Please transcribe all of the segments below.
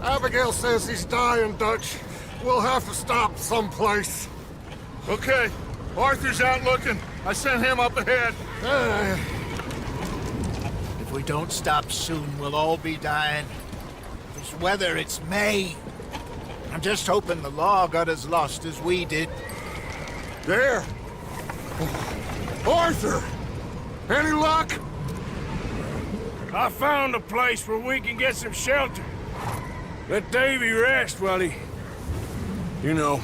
Abigail says he's dying, Dutch. We'll have to stop someplace. Okay, Arthur's out looking. I sent him up ahead. If we don't stop soon, we'll all be dying. This weather, it's May. I'm just hoping the law got as lost as we did. There! Arthur! Any luck? I found a place where we can get some shelter. Let Davy rest while he... You know.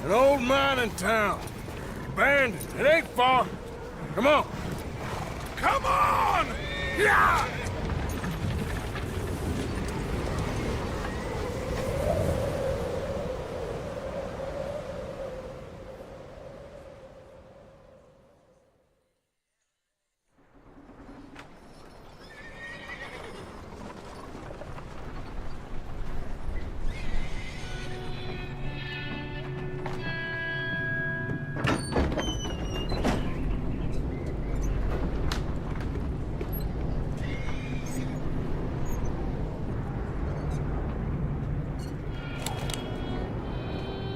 An old mining town. Abandoned. It ain't far. Come on. Come on! Yeah!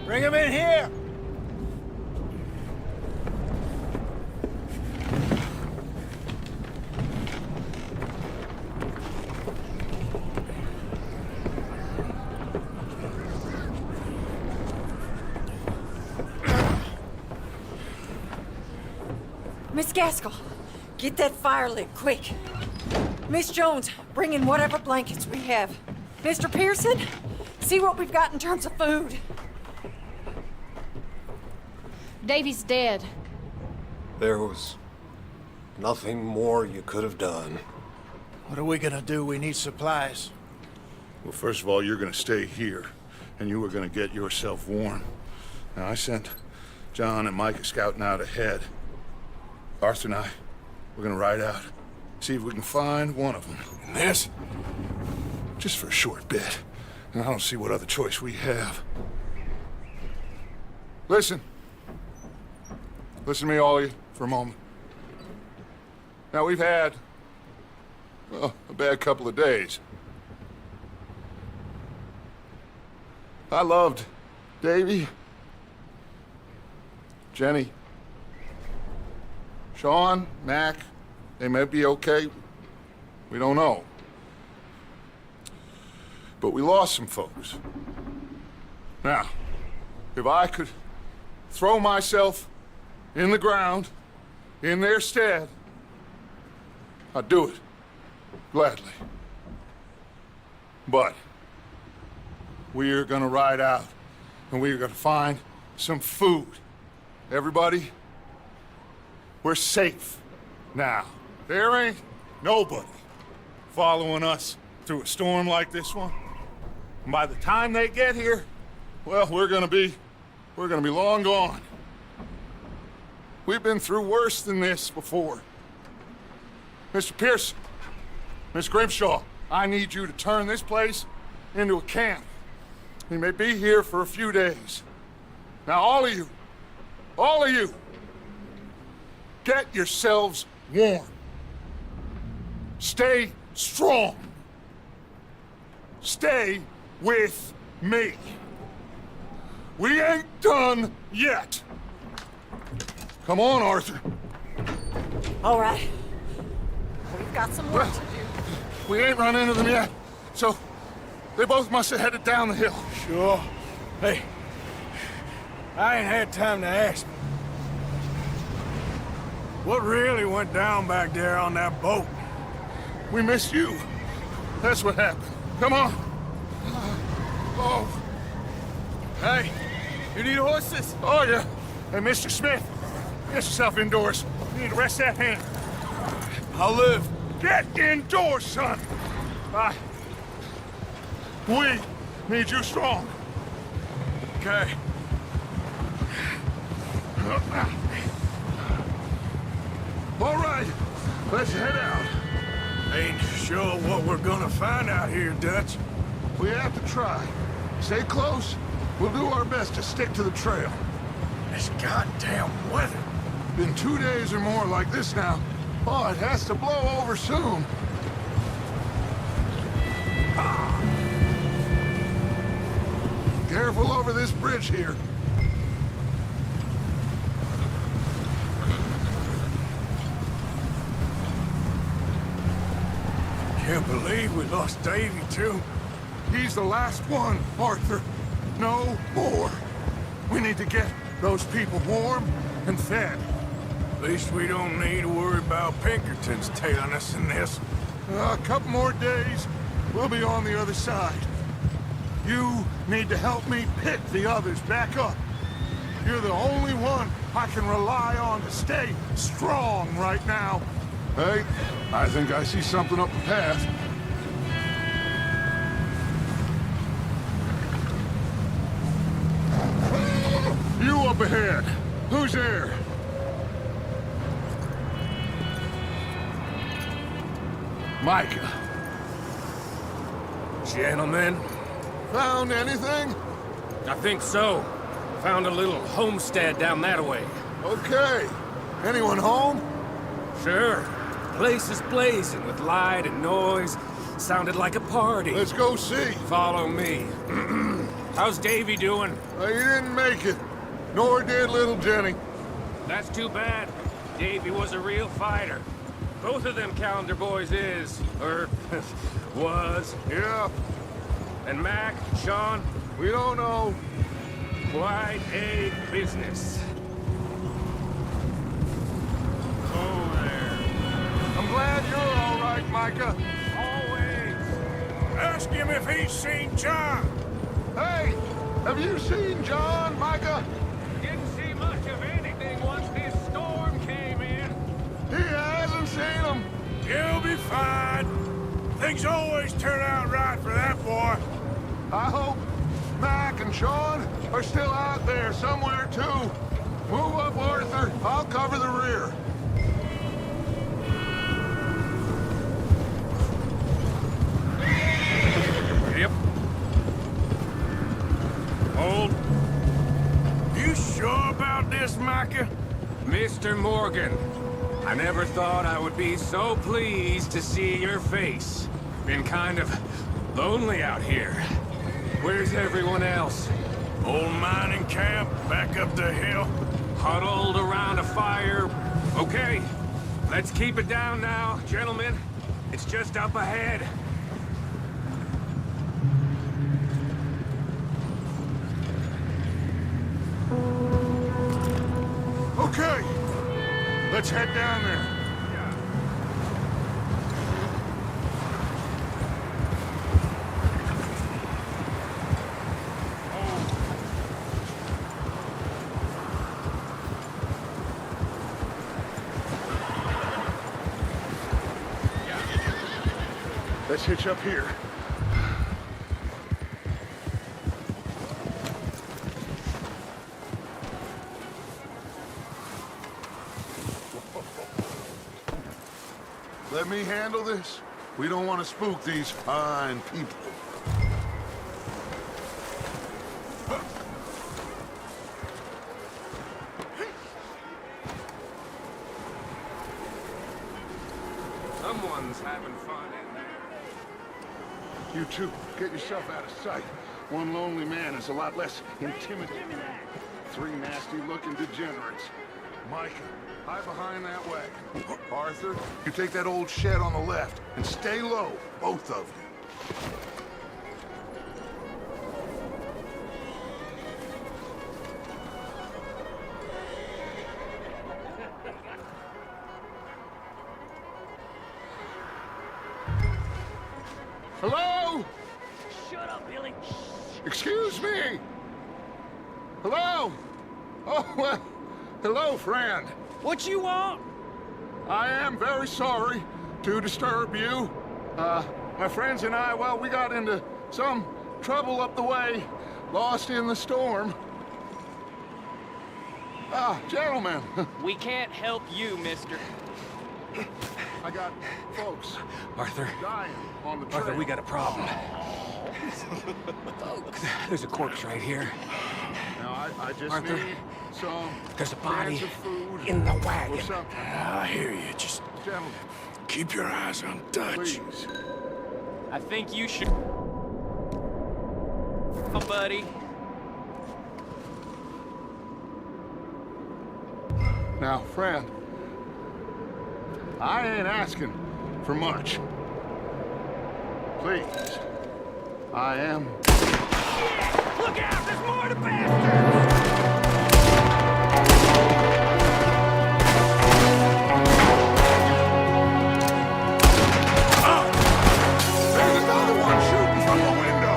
Bring him in here! Miss Gaskell, get that fire lit, quick. Miss Jones, bring in whatever blankets we have. Mr. Pearson, see what we've got in terms of food. Davy's dead. There was nothing more you could have done. What are we gonna do? We need supplies. Well, first of all, you're gonna stay here, and you are gonna get yourself warm. Now, I sent John and Micah scouting out ahead. Arthur and I, we're gonna ride out, see if we can find one of them. And this? Just for a short bit. And I don't see what other choice we have. Listen. Listen to me, all of you, for a moment. Now, we've had, well, a bad couple of days. I loved Davy, Jenny, Sean, Mac. They may be okay. We don't know. But we lost some folks. Now, if I could throw myself in the ground, in their stead, I'd do it, gladly. But we are gonna ride out, and we are gonna find some food. Everybody, we're safe now. There ain't nobody following us through a storm like this one. And by the time they get here, well, we're gonna be long gone. We've been through worse than this before. Mr. Pearson, Miss Grimshaw, I need you to turn this place into a camp. We may be here for a few days. Now, all of you, get yourselves warm. Stay strong. Stay with me. We ain't done yet. Come on, Arthur. All right. We've got some work to do. We ain't run into them yet, so they both must have headed down the hill. Sure. Hey, I ain't had time to ask. What really went down back there on that boat? We missed you. That's what happened. Come on. Oh. Hey, you need horses? Oh, yeah. Hey, Mr. Smith, get yourself indoors. You need to rest that hand. I'll live. Get indoors, son. We need you strong. Okay. All right, let's head out. Ain't sure what we're gonna find out here, Dutch. We have to try. Stay close. We'll do our best to stick to the trail. This goddamn weather. Been 2 days or more like this now. Oh, it has to blow over soon. Ah! careful over this bridge here. Can't believe we lost Davy, too. He's the last one, Arthur. No more. We need to get those people warm and fed. At least we don't need to worry about Pinkertons tailing us in this. A couple more days, we'll be on the other side. You need to help me pick the others back up. You're the only one I can rely on to stay strong right now. Hey, I think I see something up the path. You up ahead. Who's there? Micah. Gentlemen, Found anything? I think so. Found a little homestead down that way. Okay. Anyone home? Sure. Place is blazing with light and noise. Sounded like a party. Let's go see. Follow me. How's Davy doing? He didn't make it. Nor did little Jenny. That's too bad. Davy was a real fighter. Both of them Calendar boys is, or was. Yeah, And Mac, Sean, we don't know. quite a business. Oh, there. I'm glad you're all right, Micah. Always. Ask him if he's seen John. Hey, have you seen John, Micah? Didn't see much of anything once this storm came in. He hasn't seen him. He'll be fine. Things always turn out right for that boy. I hope Mac and Sean are still out there somewhere, too. Move up, Arthur. I'll cover the rear. Yep. Hold. You sure about this, Micah? Mr. Morgan, I never thought I would be so pleased to see your face. Been kind of lonely out here. Where's everyone else? Old mining camp back up the hill. Huddled around a fire. Okay, let's keep it down now, gentlemen. It's just up ahead. Okay, let's head down there. Let's hitch up here. Let me handle this. We don't want to spook these fine people. Someone's having fun in there. You two, get yourself out of sight. One lonely man is a lot less intimidating. Three nasty-looking degenerates. Micah, hide behind that wagon. Arthur, you take that old shed on the left, and stay low, both of you. Hello? Shut up, Billy. Excuse me? Hello? Oh, well, hello, friend. What you want? I am very sorry to disturb you. My friends and I, well, we got into some trouble up the way, lost in the storm. Gentlemen, We can't help you, mister. I got folks Arthur, dying on the trail. Arthur, we got a problem. There's a corpse right here. Now, I just Arthur, need some there's a body cans of food in the or wagon. something. I hear you. Just Gentlemen, keep your eyes on Dutch. please. I think you should... Oh, buddy. Now, friend, I ain't asking for much. Please, I am. Look out! There's more of the bastards! There's another one shooting from the window.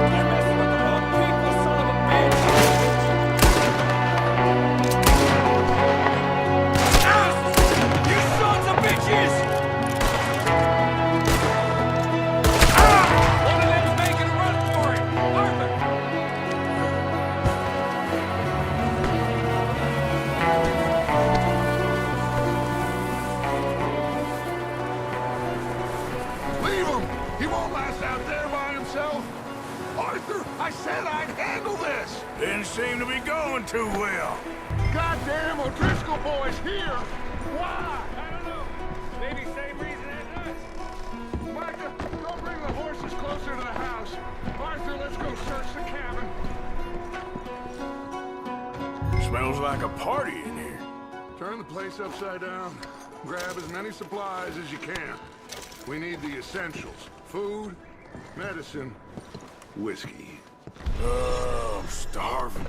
You're messing with the wrong people, son of a bitch! You sons of bitches! One of them's making a run for it! Arthur! Leave him! He won't last out there by himself. Arthur, I said I'd handle this. Didn't seem to be going too well. Goddamn O'Driscoll boys here. Why? I don't know. Maybe same reason as us. Micah, go bring the horses closer to the house. Arthur, let's go search the cabin. Smells like a party in here. Turn the place upside down. Grab as many supplies as you can. We need the essentials. Food, medicine, whiskey. Oh, I'm starving.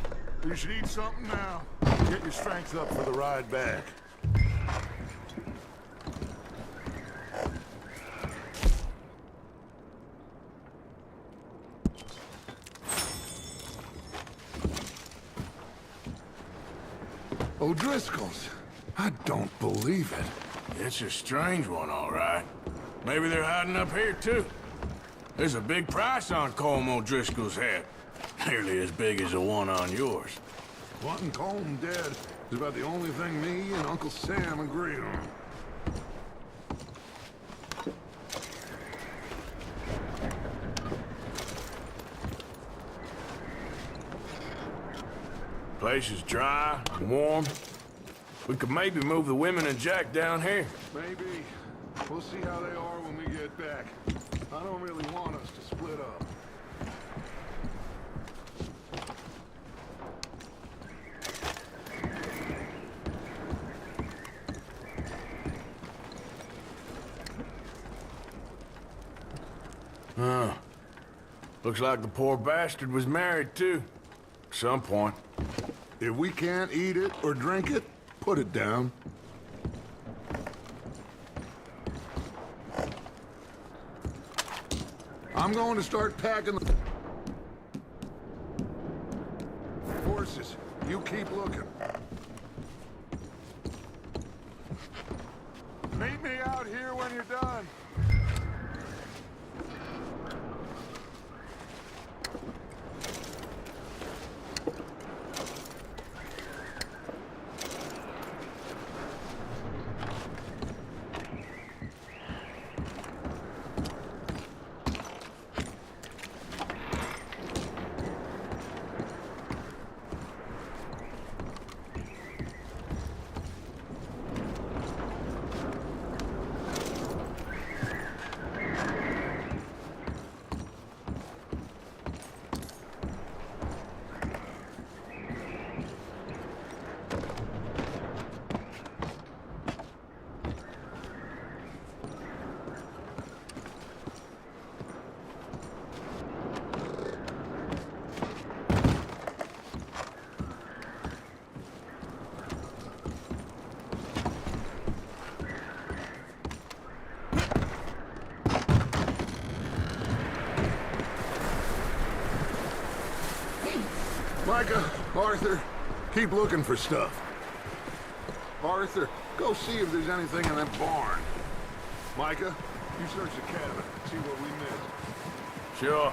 You should eat something now. Get your strength up for the ride back. O'Driscoll's. I don't believe it. It's a strange one, all right. Maybe they're hiding up here, too. There's a big price on Colm O'Driscoll's head. Nearly as big as the one on yours. Wanting Colm dead is about the only thing me and Uncle Sam agree on. Place is dry, warm. We could maybe move the women and Jack down here. Maybe. We'll see how they are when we get back. I don't really want us to split up. Huh. Looks like the poor bastard was married, too. At some point. If we can't eat it or drink it, put it down. I'm going to start packing the horses. You keep looking. Meet me out here when you're done. Micah, Arthur, keep looking for stuff. Arthur, go see if there's anything in that barn. Micah, you search the cabin, see what we missed. Sure.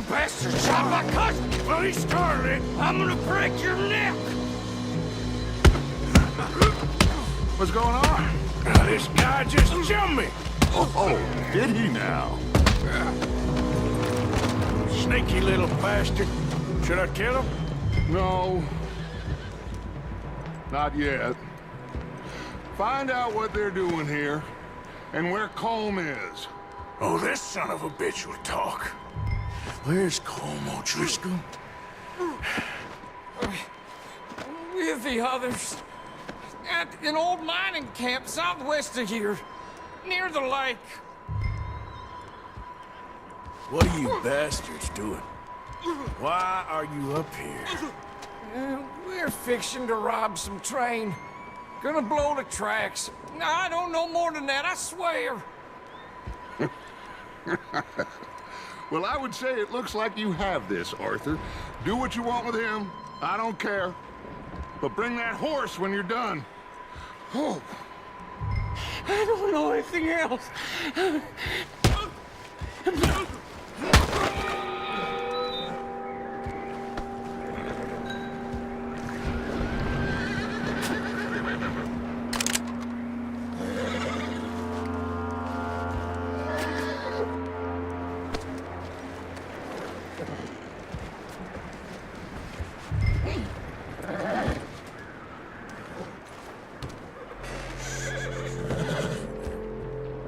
Bastard shot my cousin! Well, he started it. I'm gonna break your neck! What's going on? This guy just jumped me. Oh, did he now? Sneaky little bastard. Should I kill him? No. Not yet. Find out what they're doing here and where Colm is. Oh, this son of a bitch will talk. Where's Colm O'Driscoll? With the others. At an old mining camp southwest of here. Near the lake. What are you bastards doing? Why are you up here? We're fixing to rob some train. Gonna blow the tracks. I don't know more than that, I swear. Well, I would say it looks like you have this, Arthur. Do what you want with him. I don't care. But bring that horse when you're done. Oh. I don't know anything else.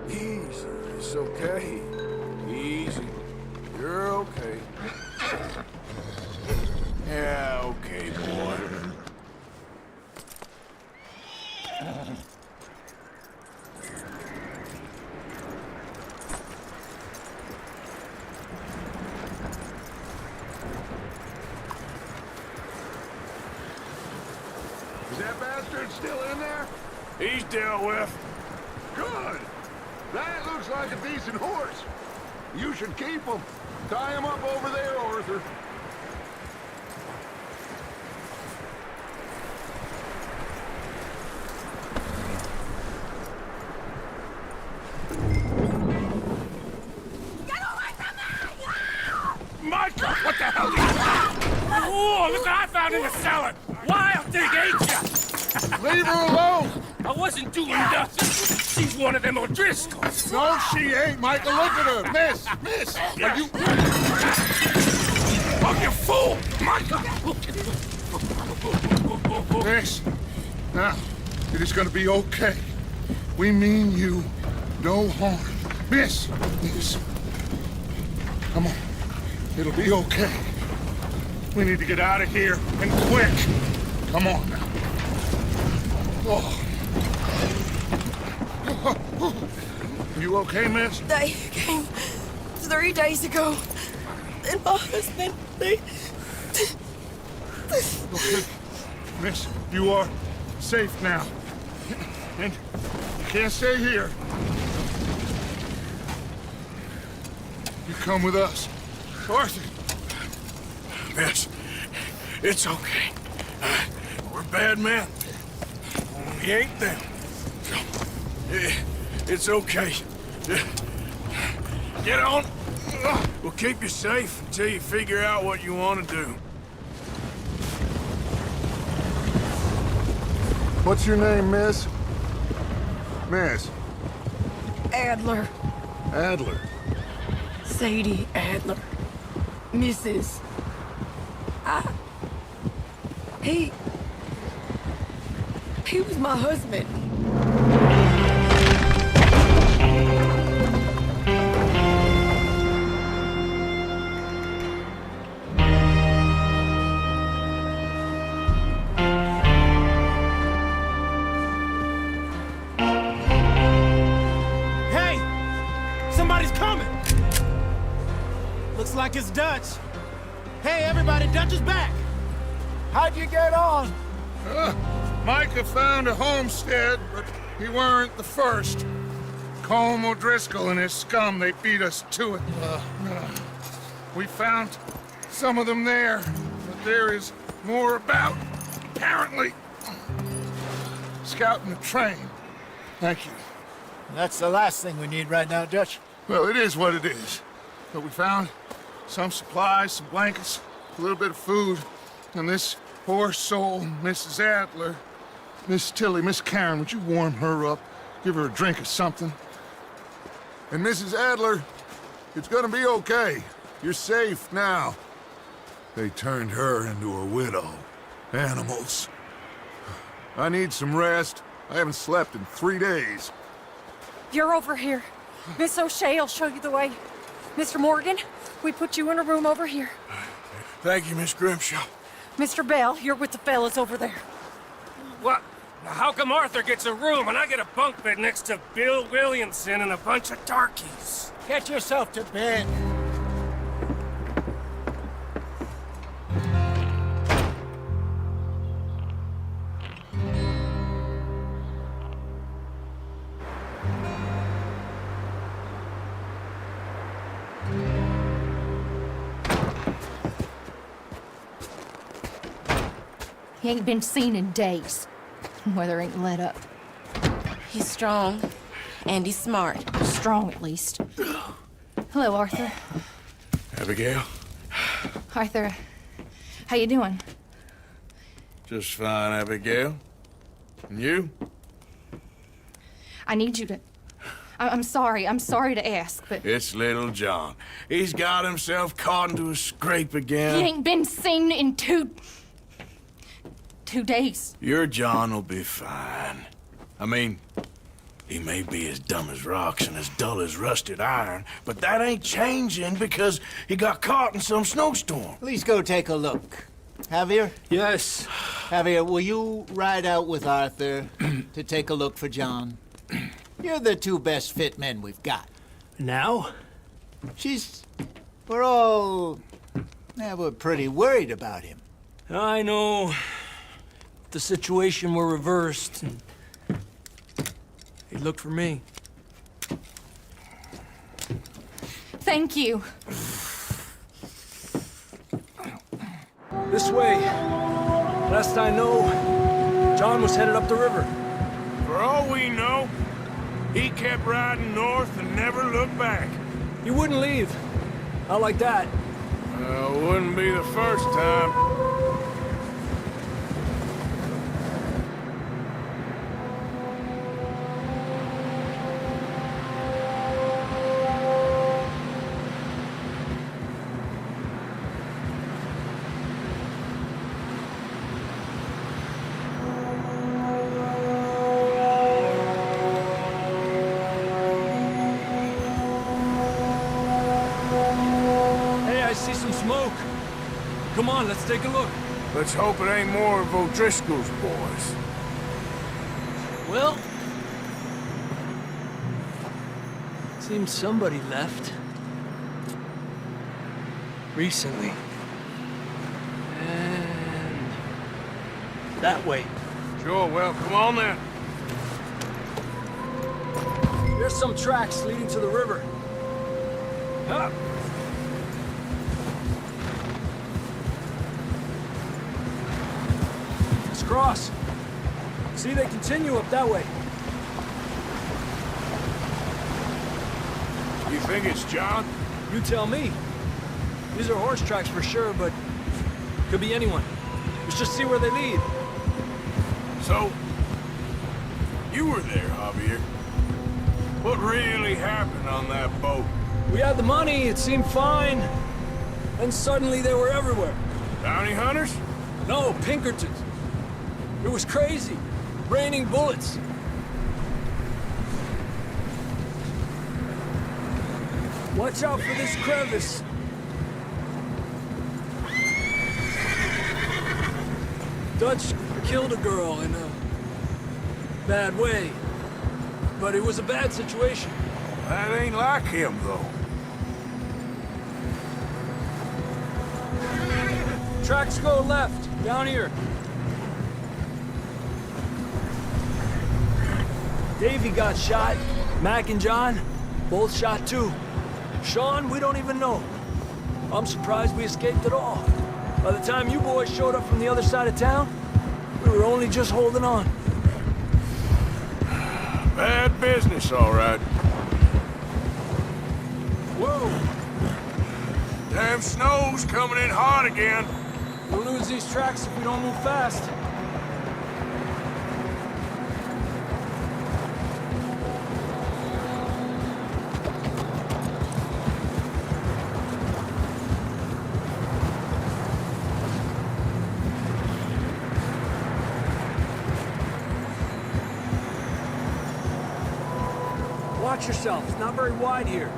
Easy. It's okay. Easy. You're okay. Yeah, okay, boy. Is that bastard still in there? He's dealt with. Good. That looks like a decent horse. You should keep him. Tie him up over there, Arthur. Michael, what the hell are you? Oh, look what I found in the cellar. Wild thing, ain't ya? Leave her alone! I wasn't doing nothing. She's one of them O'Driscolls. No, she ain't, Michael. Look at her. Miss, are you... Oh, you fool! Michael! Miss, now, it is gonna be okay. We mean you no harm. Miss, come on. It'll be okay. We need to get out of here, and quick. Come on now. Oh. You okay, miss? They came 3 days ago. And my husband, they... Okay. Miss, you are safe now. And you can't stay here. You come with us. Arthur! Miss, it's okay. We're bad men. We ain't them. It's okay. Get on. We'll keep you safe until you figure out what you want to do. What's your name, miss? Miss? Adler. Adler. Sadie Adler. Mrs. He was my husband. Hey! Somebody's coming! Looks like it's Dutch. Hey, everybody, Dutch is back! How'd you get on? Micah found a homestead, but he weren't the first. Colm O'Driscoll and his scum, they beat us to it. We found some of them there, but there is more about, apparently. Scouting the train. Thank you. That's the last thing we need right now, Dutch. Well, it is what it is. But we found some supplies, some blankets, a little bit of food, and this poor soul, Mrs. Adler, Miss Tilly, Miss Karen, would you warm her up? Give her a drink or something? And Mrs. Adler, it's gonna be okay. You're safe now. They turned her into a widow. Animals. I need some rest. I haven't slept in 3 days. You're over here. Miss O'Shea will show you the way. Mr. Morgan, we put you in a room over here. Thank you, Miss Grimshaw. Mr. Bell, you're with the fellas over there. What? How come Arthur gets a room and I get a bunk bed next to Bill Williamson and a bunch of darkies? Get yourself to bed. He ain't been seen in days. Weather ain't let up. He's strong, and he's smart. Strong, at least. Hello, Arthur. Abigail? Arthur, how you doing? Just fine, Abigail. And you? I need you to... I'm sorry to ask, but... It's little John. He's got himself caught into a scrape again. He ain't been seen in 2 days. Your John will be fine. I mean, he may be as dumb as rocks and as dull as rusted iron, but that ain't changing because he got caught in some snowstorm. Please go take a look. Javier? Yes. Javier, will you ride out with Arthur to take a look for John? You're the 2 best fit men we've got. Now? We're pretty worried about him. I know. If the situation were reversed, and he'd look for me. Thank you. This way. Last I know, John was headed up the river. For all we know, he kept riding north and never looked back. He wouldn't leave. Not like that. Wouldn't be the first time. I see some smoke. Come on, let's take a look. Let's hope it ain't more of O'Driscoll's boys. Well, seems somebody left. Recently. And that way. Sure, well, come on then. There's some tracks leading to the river. Up. Let's cross. See, they continue up that way. You think it's John? You tell me. These are horse tracks for sure, but could be anyone. Let's just see where they lead. So, you were there, Javier. What really happened on that boat? We had the money, it seemed fine. And suddenly they were everywhere. Bounty hunters? No, Pinkertons. It was crazy. Raining bullets. Watch out for this crevice. Dutch killed a girl in a bad way. But it was a bad situation. That ain't like him, though. Tracks go left, down here. Davey got shot. Mac and John, both shot too. Sean, we don't even know. I'm surprised we escaped at all. By the time you boys showed up from the other side of town, we were only just holding on. Bad business, all right. Whoa! Damn snow's coming in hot again. We'll lose these tracks if we don't move fast. Watch yourself. It's not very wide here.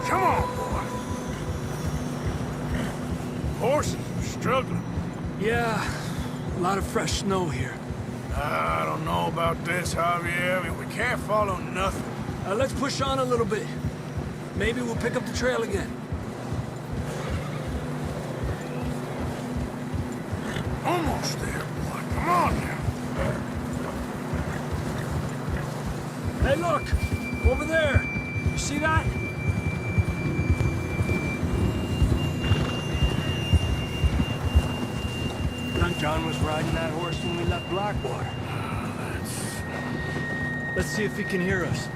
Come on, boy. Horses are struggling. Yeah, a lot of fresh snow here. I don't know about this, Javier. I mean, we can't follow nothing. Let's push on a little bit. Maybe we'll pick up the trail again. Almost there, boy. Come on now. Hey, look! Over there! You see that? John was riding that horse when we left Blackwater. Let's see if he can hear us.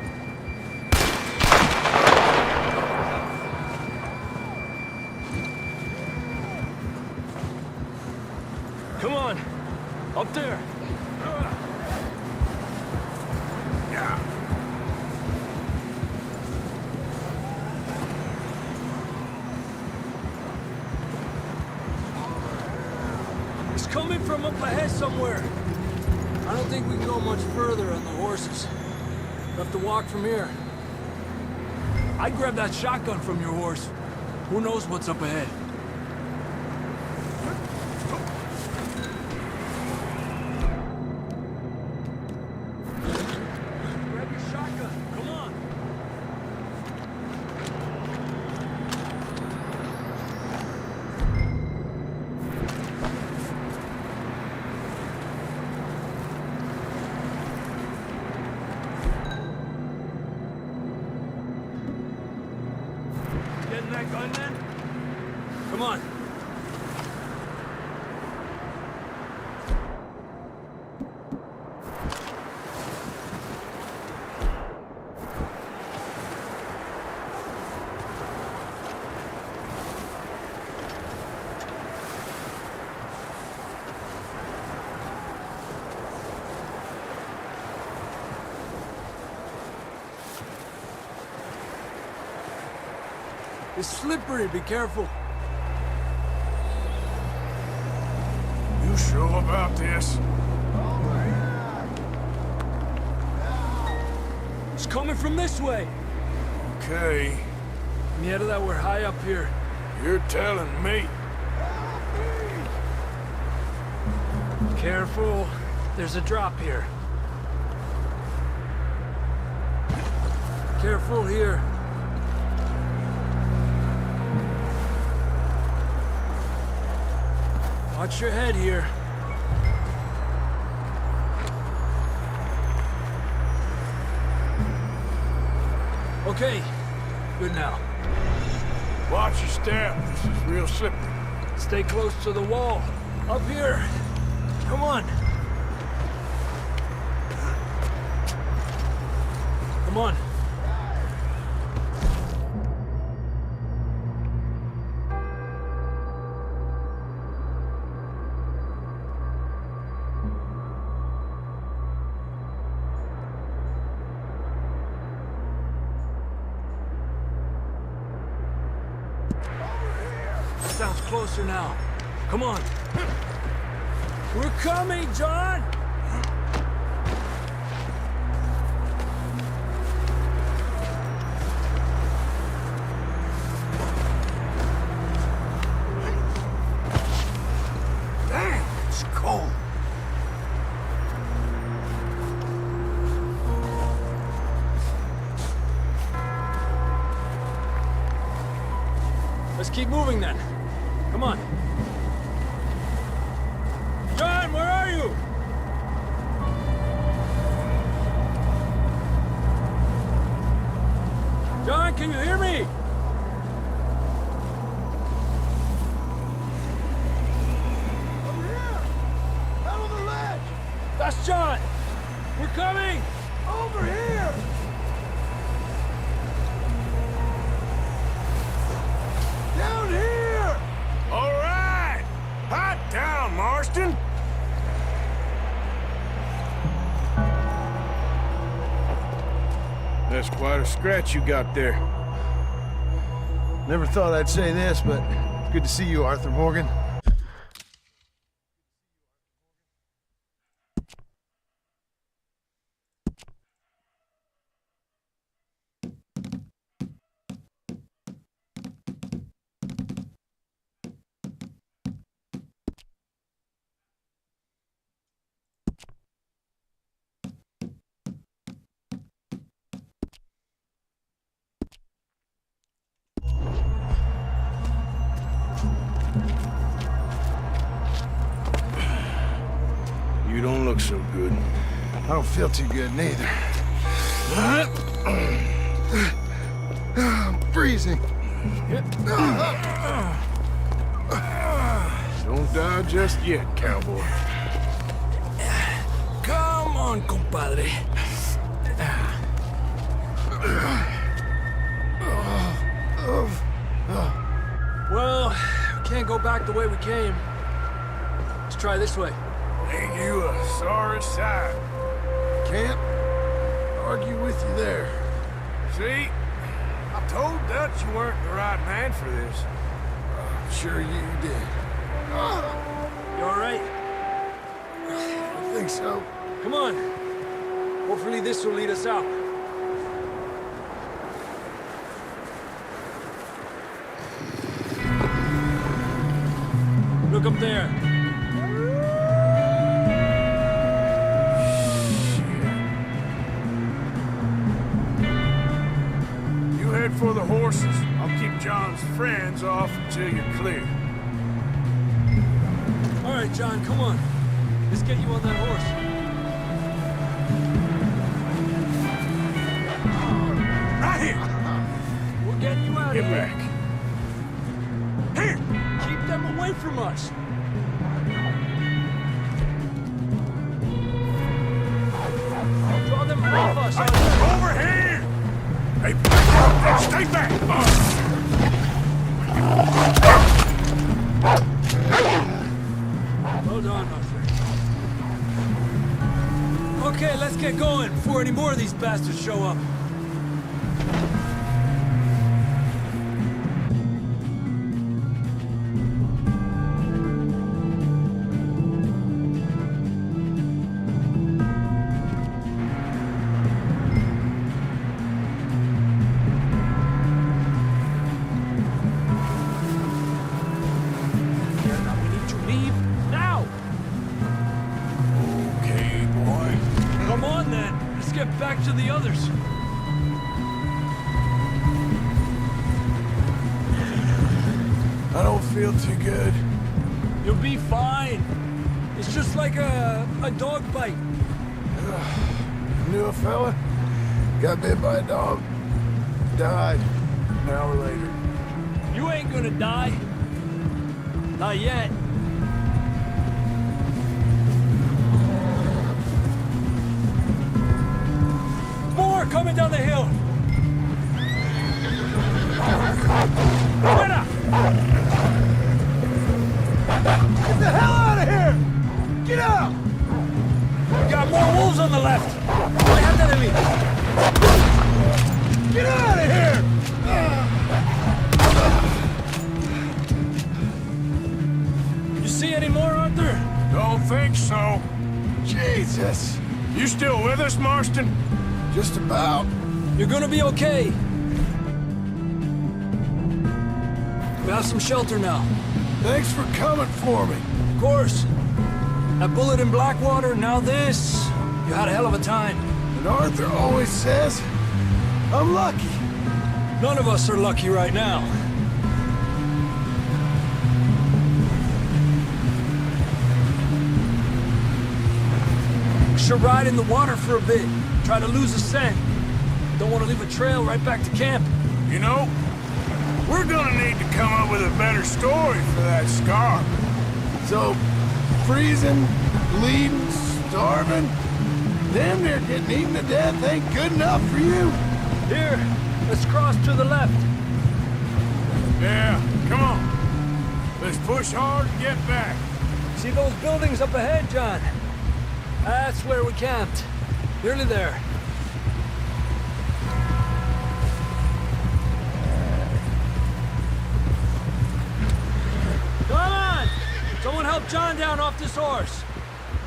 Come on! Up there! Yeah. It's coming from up ahead somewhere. I don't think we can go much further on the horses. We'll have to walk from here. I'd grab that shotgun from your horse. Who knows what's up ahead? Grab your shotgun. Come on. Getting that gun, man? Come on. It's slippery, be careful. You sure about this? It's coming from this way. Okay. Yeah, that we're high up here. You're telling me. Careful. There's a drop here. Careful here. Watch your head here. Okay, good now. Watch your step. This is real slippery. Stay close to the wall. Up here. Come on. Come on. Sounds closer now. Come on. We're coming, John! Damn, it's cold. Let's keep moving then. Come on. John, where are you? John, can you hear me? Over here! Out on the ledge! That's John! We're coming! Over here! Down here! All right! Hot down, Marston! That's quite a scratch you got there. Never thought I'd say this, but it's good to see you, Arthur Morgan. look so good. I don't feel too good neither. I'm freezing. Don't die just yet, cowboy. Come on, compadre. Well, we can't go back the way we came. Let's try this way. Ain't you a sorry sight? Can't argue with you there. See? I told Dutch you weren't the right man for this. I'm sure you did. You all right? I think so. Come on. Hopefully this will lead us out. Look up there. You head for the horses. I'll keep John's friends off until you're clear. All right, John, come on. Let's get you on that horse. Right here! We're getting you out Get of here. back. Here! Keep them away from us. Draw them off us. Over here! Hey, back up! Stay back! Hold on, my friend. Okay, let's get going before any more of these bastards show up. We need to leave now. Okay, boy. Come on, then. Let's get back to the others. I don't feel too good. You'll be fine. It's just like a dog bite. Knew a fella, got bit by a dog, died an hour later. You ain't gonna die. Not yet. More coming down the hill. Fuera! Get the hell out of here! Get out! We got more wolves on the left. Adelante de mí. Get out of here! You see any more, Arthur? Don't think so. Jesus! You still with us, Marston? Just about. You're gonna be okay. We have some shelter now. Thanks for coming for me. Of course. That bullet in Blackwater, now this. You had a hell of a time. And Arthur always says, I'm lucky. None of us are lucky right now. We should ride in the water for a bit. Try to lose a scent. Don't want to leave a trail right back to camp. You know, we're gonna need to come up with a better story for that scar. So, freezing, bleeding, starving, damn near getting eaten to death ain't good enough for you. Here, let's cross to the left. Yeah, come on. Let's push hard and get back. See those buildings up ahead, John? That's where we camped. Nearly there. Come on! Someone help John down off this horse.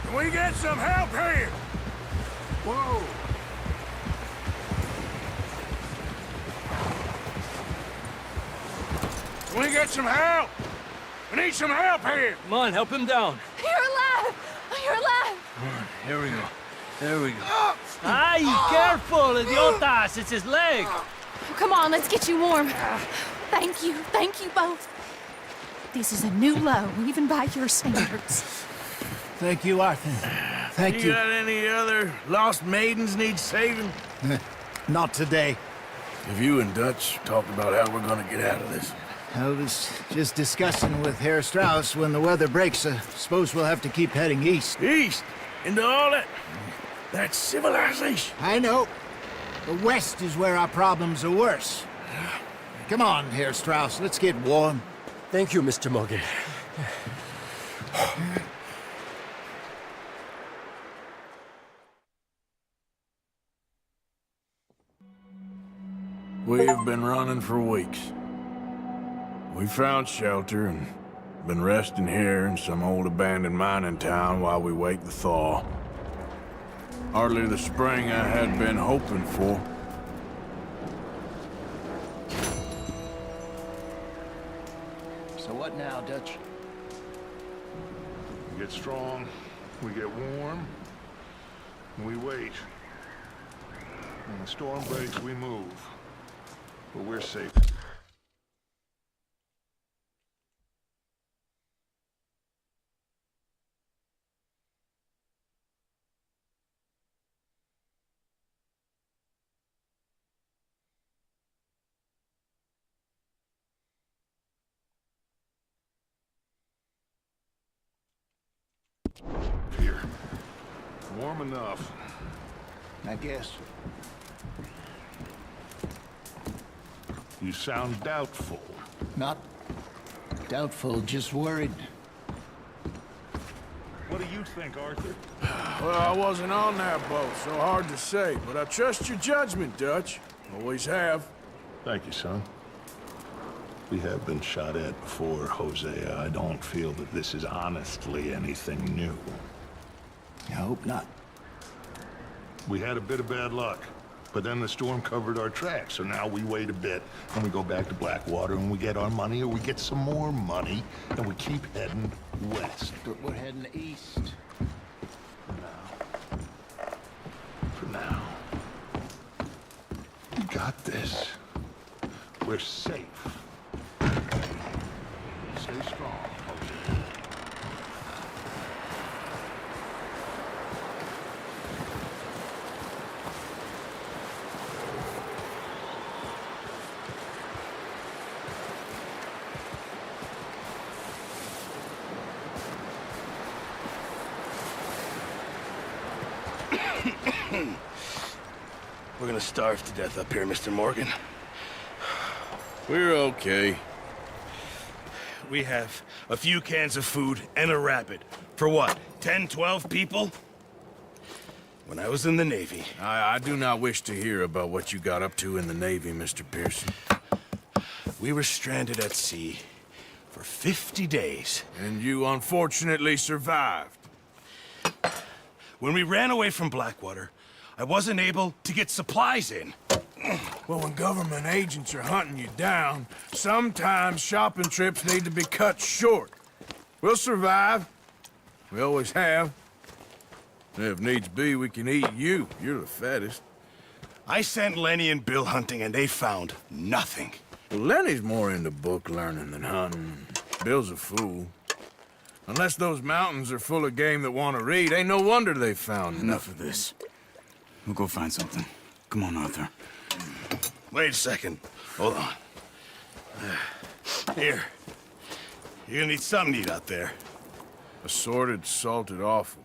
Can we get some help here? Whoa. Can we get some help? We need some help here. Come on, help him down. You're alive! You're alive! Here we go. There we go. Ay, careful, idiotas! It's his leg! Come on, let's get you warm. Thank you both. This is a new low, even by your standards. Thank you, Arthur. Thank You got any other lost maidens need saving? Not today. Have you and Dutch talked about how we're gonna get out of this? I was just discussing with Herr Strauss when the weather breaks. I suppose we'll have to keep heading east. East? Into all that... That's civilization. I know. The west is where our problems are worse. Come on, Herr Strauss, let's get warm. Thank you, Mr. Morgan. We've been running for weeks. We found shelter and been resting here in some old abandoned mining town while we wait the thaw. Hardly the spring I had been hoping for. So what now, Dutch? We get strong, we get warm, and we wait. When the storm breaks, we move. But we're safe. Here. Warm enough. I guess. You sound doubtful. Not doubtful, just worried. What do you think, Arthur? Well, I wasn't on that boat, so hard to say, but I trust your judgment, Dutch. Always have. Thank you, son. We have been shot at before, Hosea. I don't feel that this is honestly anything new. I hope not. We had a bit of bad luck, but then the storm covered our tracks, so now we wait a bit, and we go back to Blackwater, and we get our money, or we get some more money, and we keep heading west. But we're heading east. For now. We got this. We're safe. Stay strong, Hosea. We're gonna starve to death up here, Mr. Morgan. We're okay. We have a few cans of food and a rabbit. For what, 10, 12 people? When I was in the Navy... I do not wish to hear about what you got up to in the Navy, Mr. Pearson. We were stranded at sea for 50 days. And you unfortunately survived. When we ran away from Blackwater, I wasn't able to get supplies in. Well, when government agents are hunting you down, sometimes shopping trips need to be cut short. We'll survive. We always have. And if needs be, we can eat you. You're the fattest. I sent Lenny and Bill hunting, and they found nothing. Well, Lenny's more into book learning than hunting. Bill's a fool. Unless those mountains are full of game that want to read, ain't no wonder they found Enough of this. We'll go find something. Come on, Arthur. Wait a second. Hold on. Here. You're gonna need something to eat out there. Assorted, salted offal.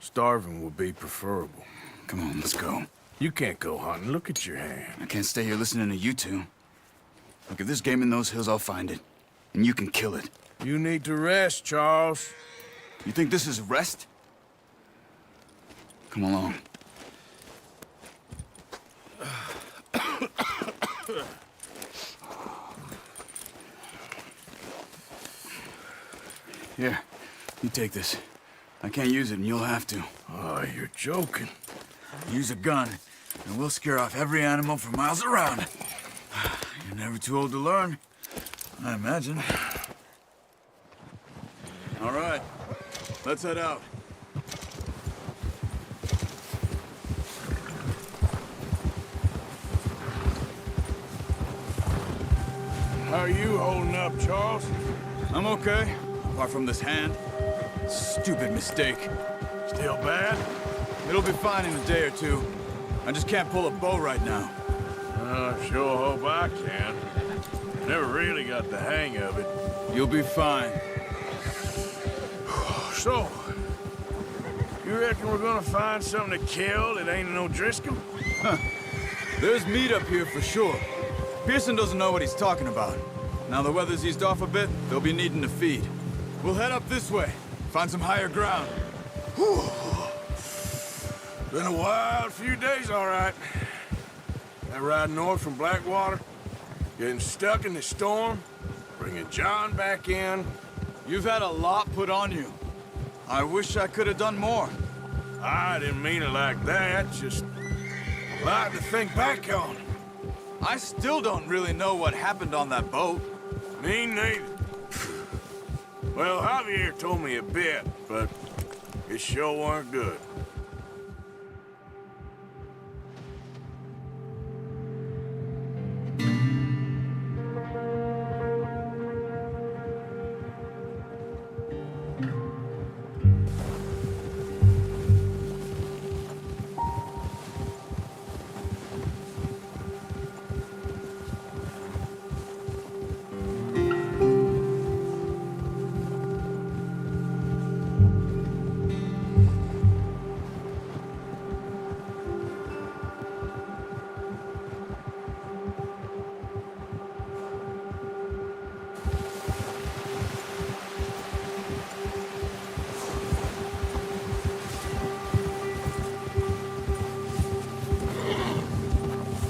Starving would be preferable. Come on, let's go. You can't go hunting. Look at your hand. I can't stay here listening to you two. Look, if there's game in those hills, I'll find it. And you can kill it. You need to rest, Charles. You think this is rest? Come along. Here, you take this. I can't use it, and you'll have to. Oh, you're joking. Use a gun, and we'll scare off every animal for miles around. You're never too old to learn, I imagine. All right, let's head out. How are you holding up, Charles? I'm okay, apart from this hand. Stupid mistake. Still bad? It'll be fine in a day or two. I just can't pull a bow right now. I sure hope I can. Never really got the hang of it. You'll be fine. So, you reckon we're gonna find something to kill that ain't no Driscoll? There's meat up here for sure. Pearson doesn't know what he's talking about. Now the weather's eased off a bit, they'll be needing to feed. We'll head up this way, find some higher ground. Whew. Been a wild few days, all right. That ride north from Blackwater, getting stuck in the storm, bringing John back in. You've had a lot put on you. I wish I could have done more. I didn't mean it like that, just a lot to think back on. I still don't really know what happened on that boat. Me neither. Well, Javier told me a bit, but it sure weren't good.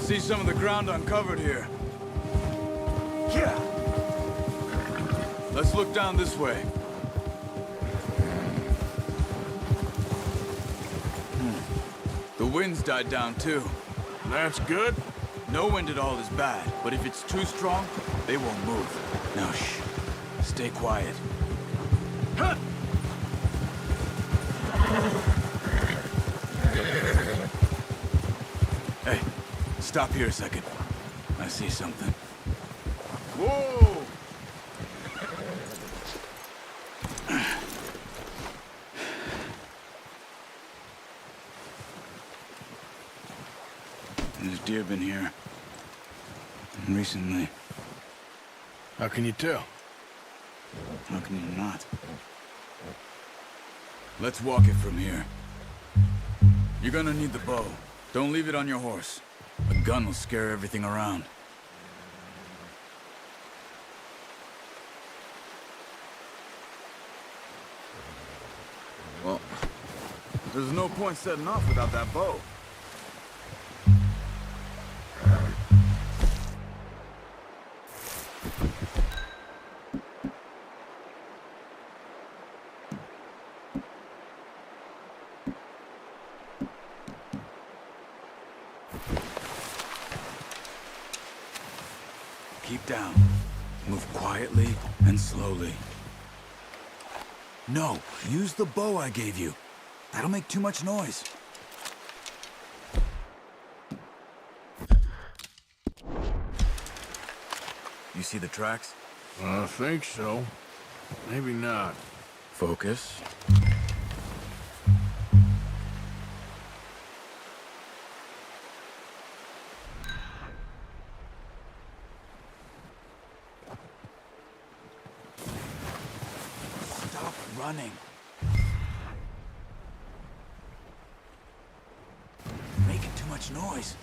See some of the ground uncovered here. Yeah. Let's look down this way. The wind's died down too. That's good. No wind at all is bad, but if it's too strong, they won't move. Now shh. Stay quiet. Huh! Hey, stop here a second. I see something. Whoa! There's deer been here. Recently. How can you tell? How can you not? Let's walk it from here. You're gonna need the bow. Don't leave it on your horse. A gun will scare everything around. Well, there's no point setting off without that bow. Keep down. Move quietly and slowly. No, use the bow I gave you. That'll make too much noise. You see the tracks? I think so. Maybe not. Focus. Stop running. Making too much noise.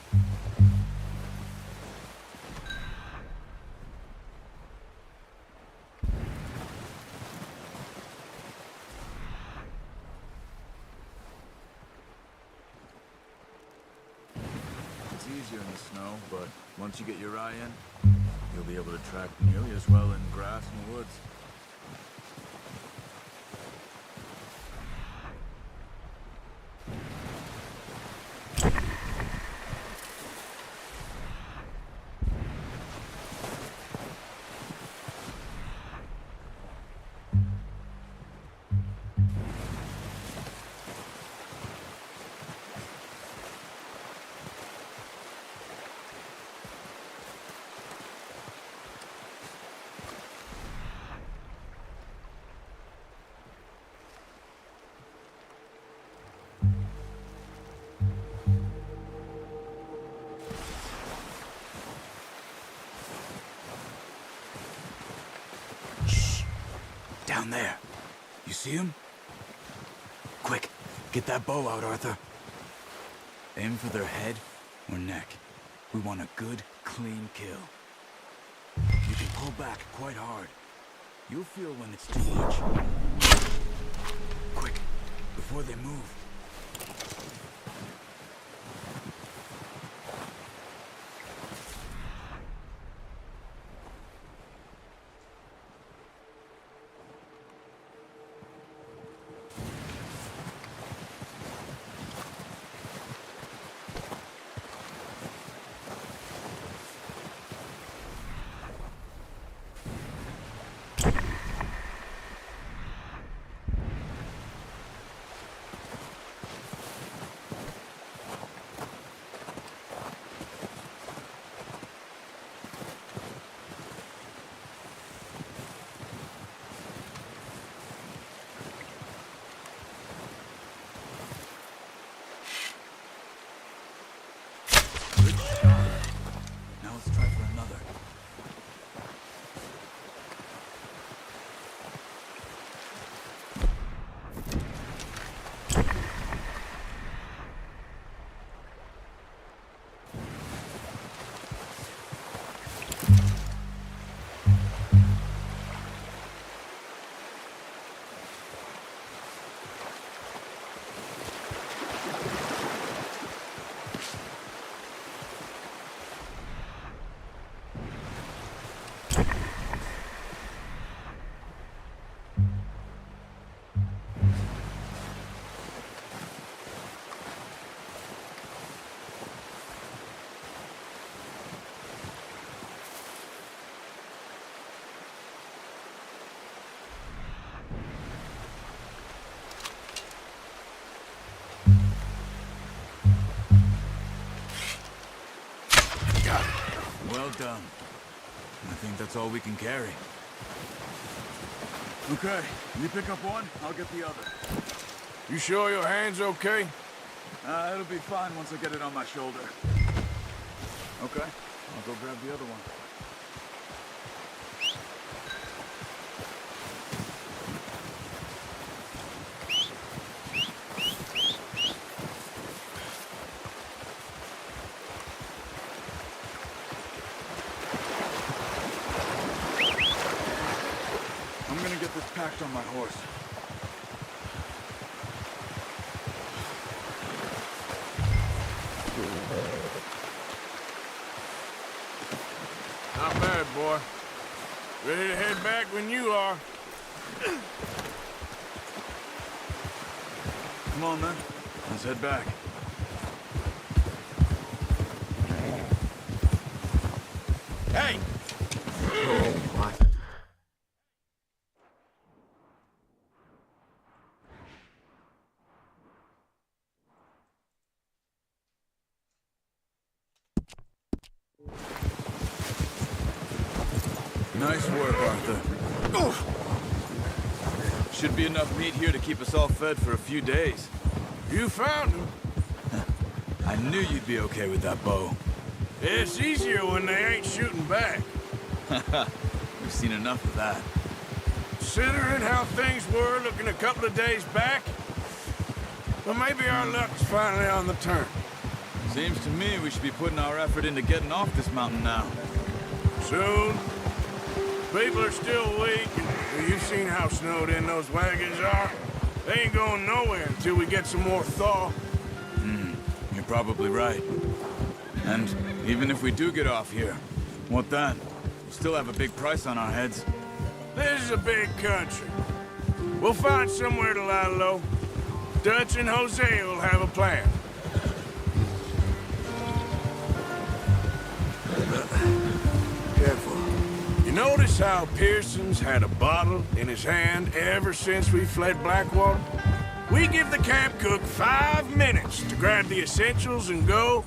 It's easier in the snow, but once you get your eye in, you'll be able to track nearly as well in grass and woods. Down there. You see him? Quick, get that bow out, Arthur. Aim for their head or neck. We want a good, clean kill. You can pull back quite hard. You'll feel when it's too much. Quick, before they move. Now let's try for another. Well done. I think that's all we can carry. Okay, you pick up one, I'll get the other. You sure your hand's okay? It'll be fine once I get it on my shoulder. Okay, I'll go grab the other one. I'm gonna get this packed on my horse. Not bad, boy. Ready to head back when you are. Come on, then. Let's head back. Hey! Oh, my. Nice work, Arthur. Should be enough meat here to keep us all fed for a few days. You found him. I knew you'd be okay with that bow. It's easier when they ain't shooting back. We've seen enough of that. Considering how things were looking a couple of days back, well, maybe our luck's finally on the turn. Seems to me we should be putting our effort into getting off this mountain now. Soon. People are still weak, and you've seen how snowed in those wagons are. They ain't going nowhere until we get some more thaw. You're probably right. And even if we do get off here, what then? We'll still have a big price on our heads. This is a big country. We'll find somewhere to lie low. Dutch and Hosea will have a plan. Careful. You notice how Pearson's had a bottle in his hand ever since we fled Blackwater? We give the camp cook 5 minutes to grab the essentials and go,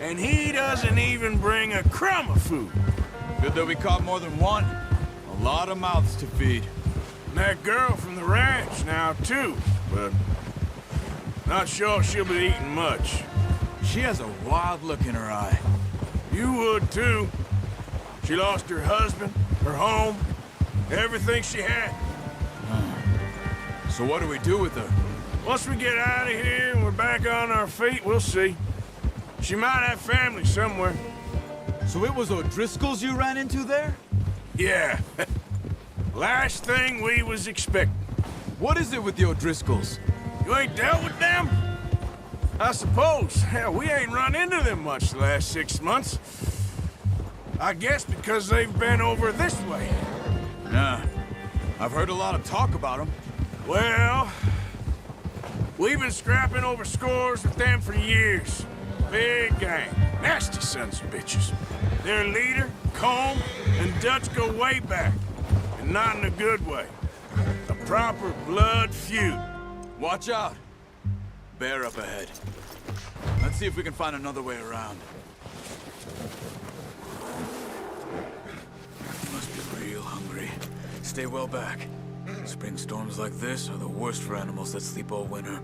and he doesn't even bring a crumb of food. Good that we caught more than one. A lot of mouths to feed. And that girl from the ranch now, too, but not sure she'll be eating much. She has a wild look in her eye. You would, too. She lost her husband, her home, everything she had. So what do we do with her? Once we get out of here and we're back on our feet, we'll see. She might have family somewhere. So it was O'Driscoll's you ran into there? Yeah. Last thing we was expecting. What is it with the O'Driscolls? You ain't dealt with them? I suppose. Hell, we ain't run into them much the last 6 months. I guess because they've been over this way. Nah. I've heard a lot of talk about them. Well, we've been scrapping over scores with them for years. Big gang. Nasty sons of bitches. Their leader, Colm, and Dutch go way back. And not in a good way. A proper blood feud. Watch out. Bear up ahead. Let's see if we can find another way around. Must be real hungry. Stay well back. Spring storms like this are the worst for animals that sleep all winter.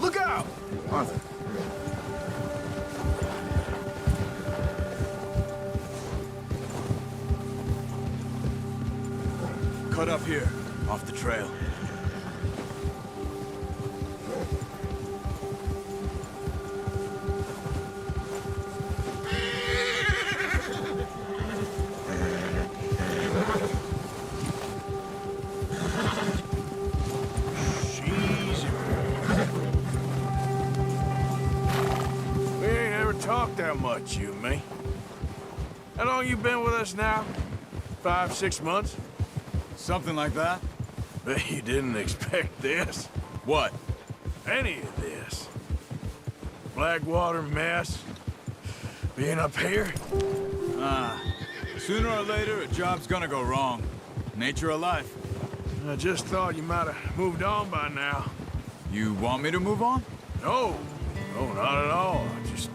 Look out! Arthur. Cut up here, off the trail. We ain't ever talked that much, you and me. How long you been with us now? 5, 6 months? Something like that? Bet you didn't expect this. What? Any of this. Blackwater mess. Being up here. Sooner or later, a job's gonna go wrong. Nature of life. I just thought you might have moved on by now. You want me to move on? No. No, not at all. I just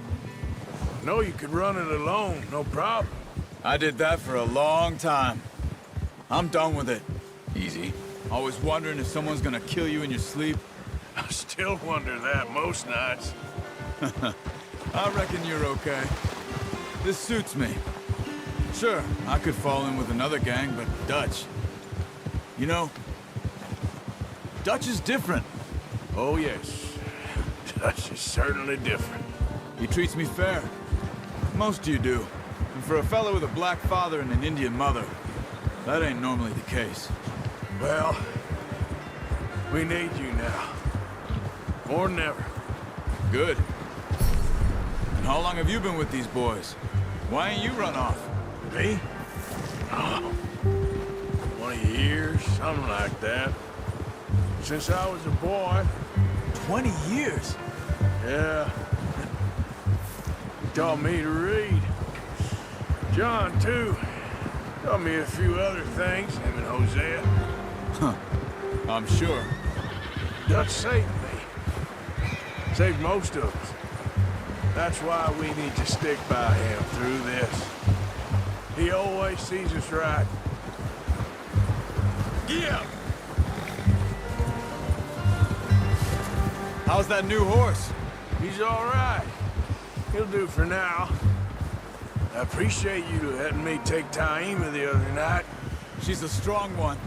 know you could run it alone, no problem. I did that for a long time. I'm done with it. Easy. Always wondering if someone's gonna kill you in your sleep. I still wonder that most nights. I reckon you're okay. This suits me. Sure, I could fall in with another gang, but Dutch... You know, Dutch is different. Oh, yes. Dutch is certainly different. He treats me fair. Most of you do. And for a fellow with a black father and an Indian mother, that ain't normally the case. Well, we need you now. More than ever. Good. And how long have you been with these boys? Why ain't you run off? Me? Oh, 20 years, something like that. Since I was a boy. 20 years? Yeah. He taught me to read. John, too. Taught me a few other things, him and Hosea. Huh. I'm sure. Dutch saved me. Saved most of us. That's why we need to stick by him through this. He always sees us right. Yeah. How's that new horse? He's all right. He'll do for now. I appreciate you letting me take Taima the other night. She's a strong one.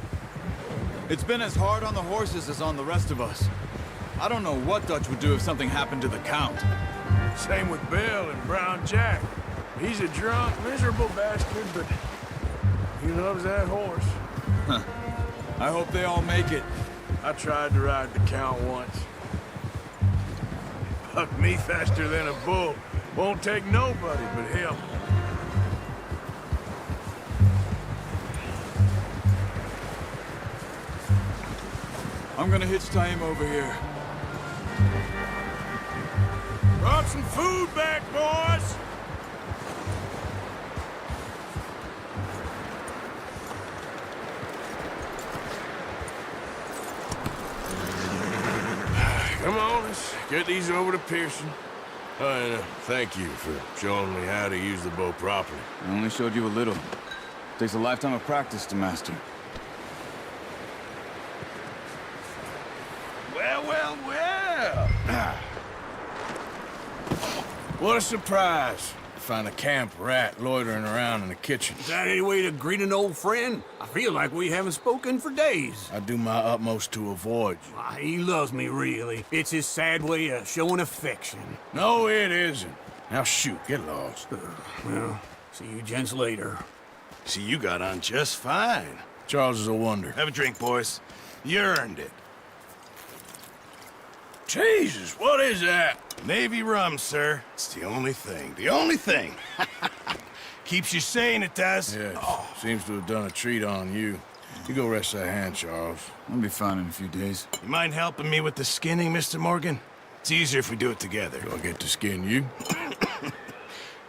It's been as hard on the horses as on the rest of us. I don't know what Dutch would do if something happened to the Count. Same with Bill and Brown Jack. He's a drunk, miserable bastard, but he loves that horse. Huh. I hope they all make it. I tried to ride the Count once. Bucked me faster than a bull. Won't take nobody but him. I'm gonna hitch Taima over here. Brought some food back, boys! Come on, let's get these over to Pearson. And thank you for showing me how to use the bow properly. I only showed you a little. Takes a lifetime of practice to master. Well, well, well! What a surprise. Find a camp rat loitering around in the kitchen. Is that any way to greet an old friend? I feel like we haven't spoken for days. I do my utmost to avoid you. Why, he loves me, really. It's his sad way of showing affection. No, it isn't. Now shoot, get lost. Well, see you gents later. See, you got on just fine. Charles is a wonder. Have a drink, boys. You earned it. Jesus, what is that? Navy rum, sir. It's the only thing. The only thing. Keeps you sane, it does. Yes, seems to have done a treat on you. You go rest that hand, Charles. I'll be fine in a few days. You mind helping me with the skinning, Mr. Morgan? It's easier if we do it together. Do I get to skin you?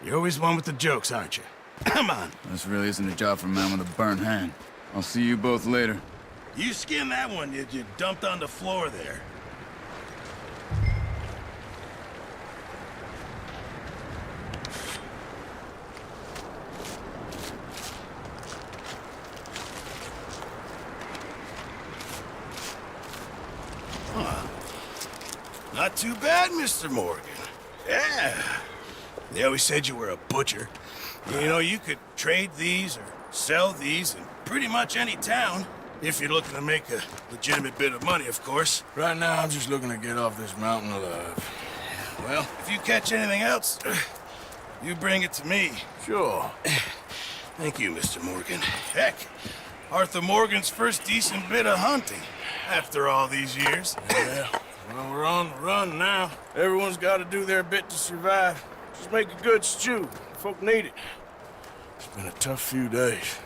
You're always one with the jokes, aren't you? Come on. This really isn't a job for a man with a burnt hand. I'll see you both later. You skinned that one you dumped on the floor there. Not too bad, Mr. Morgan. Yeah. They always said you were a butcher. You know, you could trade these or sell these in pretty much any town. If you're looking to make a legitimate bit of money, of course. Right now, I'm just looking to get off this mountain alive. Well, if you catch anything else, you bring it to me. Sure. Thank you, Mr. Morgan. Heck, Arthur Morgan's first decent bit of hunting after all these years. Yeah. Well, we're on the run now. Everyone's got to do their bit to survive. Just make a good stew. Folk need it. It's been a tough few days.